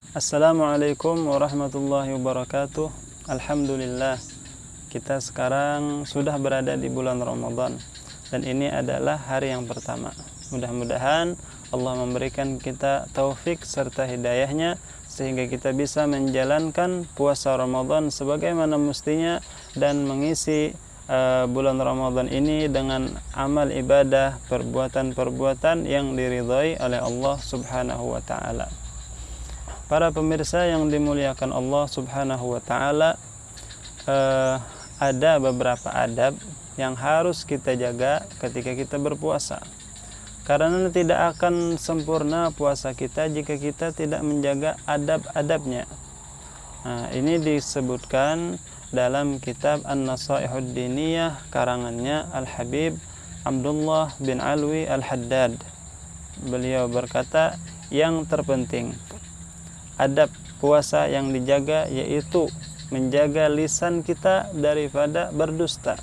Assalamualaikum warahmatullahi wabarakatuh. Alhamdulillah, kita sekarang sudah berada di bulan Ramadan dan ini adalah hari yang pertama. Mudah-mudahan Allah memberikan kita taufik serta hidayahnya sehingga kita bisa menjalankan puasa Ramadan sebagaimana mestinya dan mengisi bulan Ramadan ini dengan amal ibadah, perbuatan-perbuatan yang diridhai oleh Allah Subhanahu wa taala. Para pemirsa yang dimuliakan Allah Subhanahu wa taala, ada beberapa adab yang harus kita jaga ketika kita berpuasa. Karena tidak akan sempurna puasa kita jika kita tidak menjaga adab-adabnya. Nah, ini disebutkan dalam kitab An-Nasaihud Diniyah karangannya Al-Habib Abdullah bin Alwi Al-Haddad. Beliau berkata, yang terpenting adab puasa yang dijaga yaitu menjaga lisan kita daripada berdusta.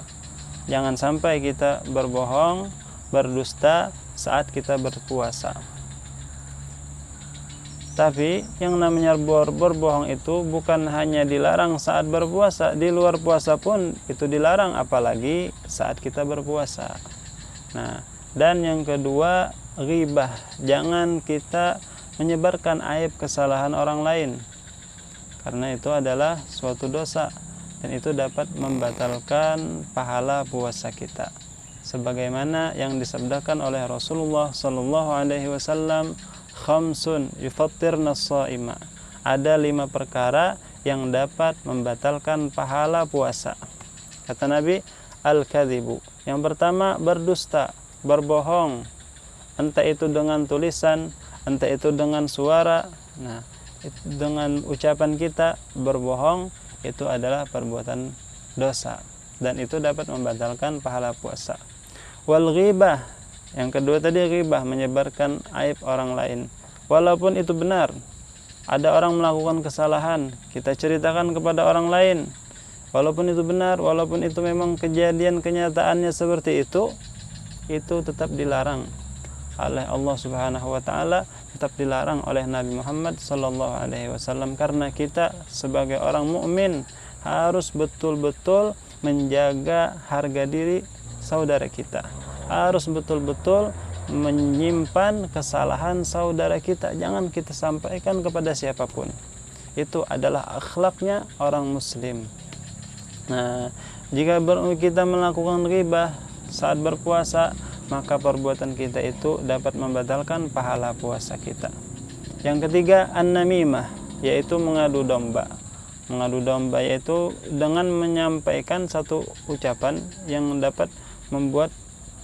Jangan sampai kita berbohong, berdusta saat kita berpuasa. Tapi yang namanya berbohong itu bukan hanya dilarang saat berpuasa, di luar puasa pun itu dilarang, apalagi saat kita berpuasa. Nah, dan yang kedua, ghibah. Jangan kita menyebarkan aib kesalahan orang lain, karena itu adalah suatu dosa dan itu dapat membatalkan pahala puasa kita. Sebagaimana yang disabdakan oleh Rasulullah sallallahu alaihi wasallam, khamsun yufattirna shaima. Ada 5 perkara yang dapat membatalkan pahala puasa. Kata Nabi, al-kadzibu. Yang pertama, berdusta, berbohong. Entah itu dengan tulisan, entah itu dengan suara. Nah, dengan ucapan kita berbohong itu adalah perbuatan dosa dan itu dapat membatalkan pahala puasa. Wal ghibah, yang kedua tadi ghibah, menyebarkan aib orang lain. Walaupun itu benar, ada orang melakukan kesalahan, kita ceritakan kepada orang lain. Walaupun itu benar, walaupun itu memang kejadian kenyataannya seperti itu tetap dilarang oleh Allah Subhanahu wa taala, tetap dilarang oleh Nabi Muhammad sallallahu alaihi wasallam, karena kita sebagai orang mukmin harus betul-betul menjaga harga diri saudara kita. Harus betul-betul menyimpan kesalahan saudara kita, jangan kita sampaikan kepada siapapun. Itu adalah akhlaknya orang muslim. Nah, jika kita melakukan ghibah saat berpuasa, maka perbuatan kita itu dapat membatalkan pahala puasa kita. Yang ketiga, an-namimah, yaitu mengadu domba. Mengadu domba yaitu dengan menyampaikan satu ucapan yang dapat membuat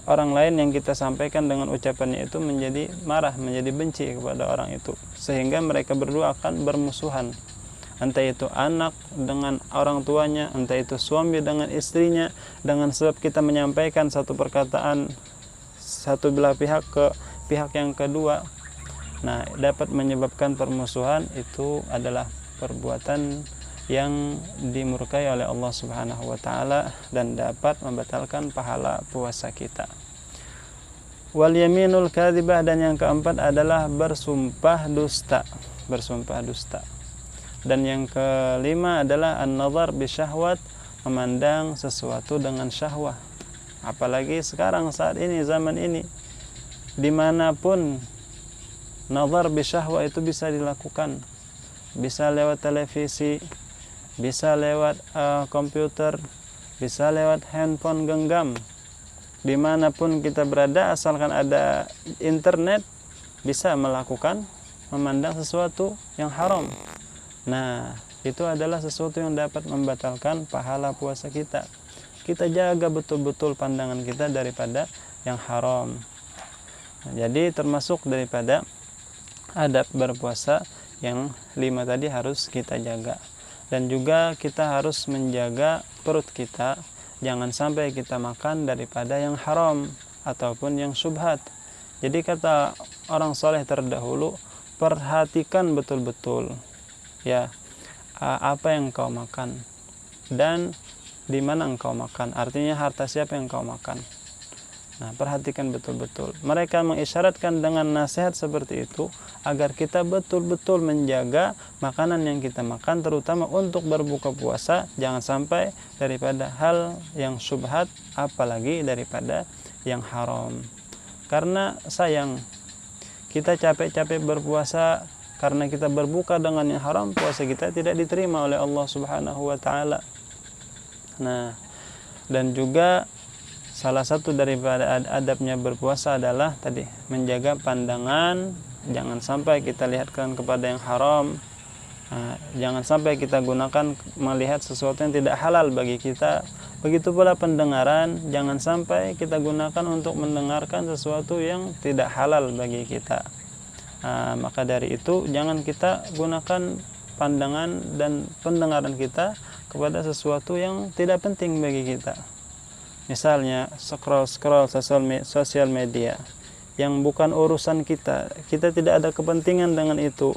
orang lain yang kita sampaikan dengan ucapannya itu menjadi marah, menjadi benci kepada orang itu, sehingga mereka berdua akan bermusuhan. Entah itu anak dengan orang tuanya, entah itu suami dengan istrinya, dengan sebab kita menyampaikan satu perkataan satu belah pihak ke pihak yang kedua. Nah, dapat menyebabkan permusuhan. Itu adalah perbuatan yang dimurkai oleh Allah Subhanahu wa taala dan dapat membatalkan pahala puasa kita. Wal yaminul kadzibah, dan yang keempat adalah bersumpah dusta. Bersumpah dusta. Dan yang kelima adalah an-nazar bisyahwat, memandang sesuatu dengan syahwah. Apalagi sekarang saat ini, zaman ini, dimanapun nazar bisyahwah itu bisa dilakukan. Bisa lewat televisi, bisa lewat komputer, bisa lewat handphone genggam. Dimanapun kita berada, asalkan ada internet, bisa melakukan memandang sesuatu yang haram. Nah, itu adalah sesuatu yang dapat membatalkan pahala puasa kita. Kita jaga betul-betul pandangan kita daripada yang haram. Nah, jadi termasuk daripada adab berpuasa yang 5 tadi harus kita jaga. Dan juga kita harus menjaga perut kita, jangan sampai kita makan daripada yang haram ataupun yang syubhat. Jadi kata orang soleh terdahulu, perhatikan betul-betul ya apa yang kau makan dan di mana engkau makan, artinya harta siapa yang kau makan. Nah, perhatikan betul-betul. Mereka mengisyaratkan dengan nasihat seperti itu agar kita betul-betul menjaga makanan yang kita makan, terutama untuk berbuka puasa, jangan sampai daripada hal yang syubhat, apalagi daripada yang haram. Karena sayang, kita capek-capek berpuasa karena kita berbuka dengan yang haram, puasa kita tidak diterima oleh Allah Subhanahu wa taala. Nah, dan juga salah satu daripada adabnya berpuasa adalah tadi menjaga pandangan, jangan sampai kita lihatkan kepada yang haram. Nah, jangan sampai kita gunakan melihat sesuatu yang tidak halal bagi kita. Begitu pula pendengaran, jangan sampai kita gunakan untuk mendengarkan sesuatu yang tidak halal bagi kita. Nah, maka dari itu jangan kita gunakan pandangan dan pendengaran kita kepada sesuatu yang tidak penting bagi kita. Misalnya scroll sosial media yang bukan urusan kita, kita tidak ada kepentingan dengan itu,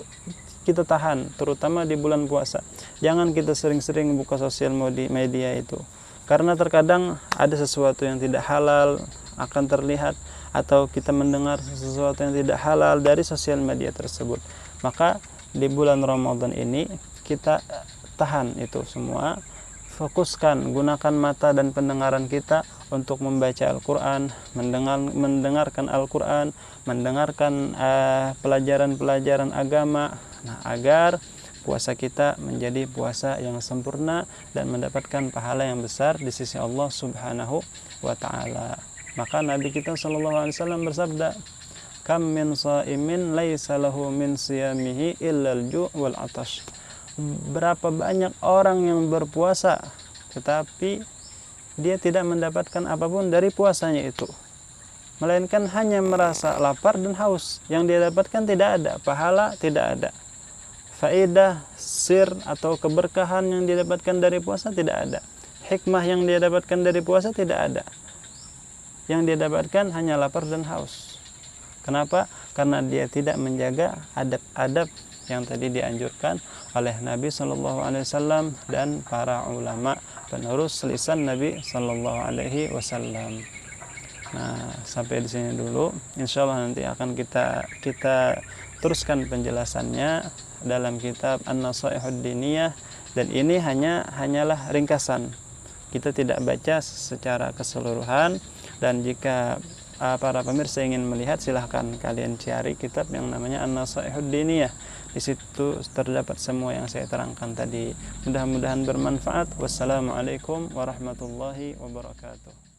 kita tahan, terutama di bulan puasa. Jangan kita sering-sering buka sosial media itu, karena terkadang ada sesuatu yang tidak halal akan terlihat, atau kita mendengar sesuatu yang tidak halal dari sosial media tersebut. Maka di bulan Ramadan ini kita tahan itu semua, fokuskan, gunakan mata dan pendengaran kita untuk membaca Al-Quran, mendengarkan Al-Quran, mendengarkan pelajaran-pelajaran agama, nah, agar puasa kita menjadi puasa yang sempurna dan mendapatkan pahala yang besar di sisi Allah Subhanahu wa ta'ala. Maka Nabi kita SAW bersabda, "Kam min shaimin laisa lahu min siyamihi illa al-ju' wal 'atash." Berapa banyak orang yang berpuasa tetapi dia tidak mendapatkan apapun dari puasanya itu, melainkan hanya merasa lapar dan haus. Yang dia dapatkan tidak ada, pahala tidak ada, faedah, sir atau keberkahan yang dia dapatkan dari puasa tidak ada, hikmah yang dia dapatkan dari puasa tidak ada. Yang dia dapatkan hanya lapar dan haus. Kenapa? Karena dia tidak menjaga adab-adab yang tadi dianjurkan oleh Nabi SAW dan para ulama penerus lisan Nabi SAW. Nah, sampai di sini dulu. Insya Allah nanti akan kita teruskan penjelasannya dalam kitab An-Nasaihud Diniyah, dan ini hanyalah ringkasan. Kita tidak baca secara keseluruhan, dan jika para pemirsa ingin melihat, silahkan kalian cari kitab yang namanya An-Nasaihud Diniyah. Di situ terdapat semua yang saya terangkan tadi. Mudah-mudahan bermanfaat. Wassalamualaikum warahmatullahi wabarakatuh.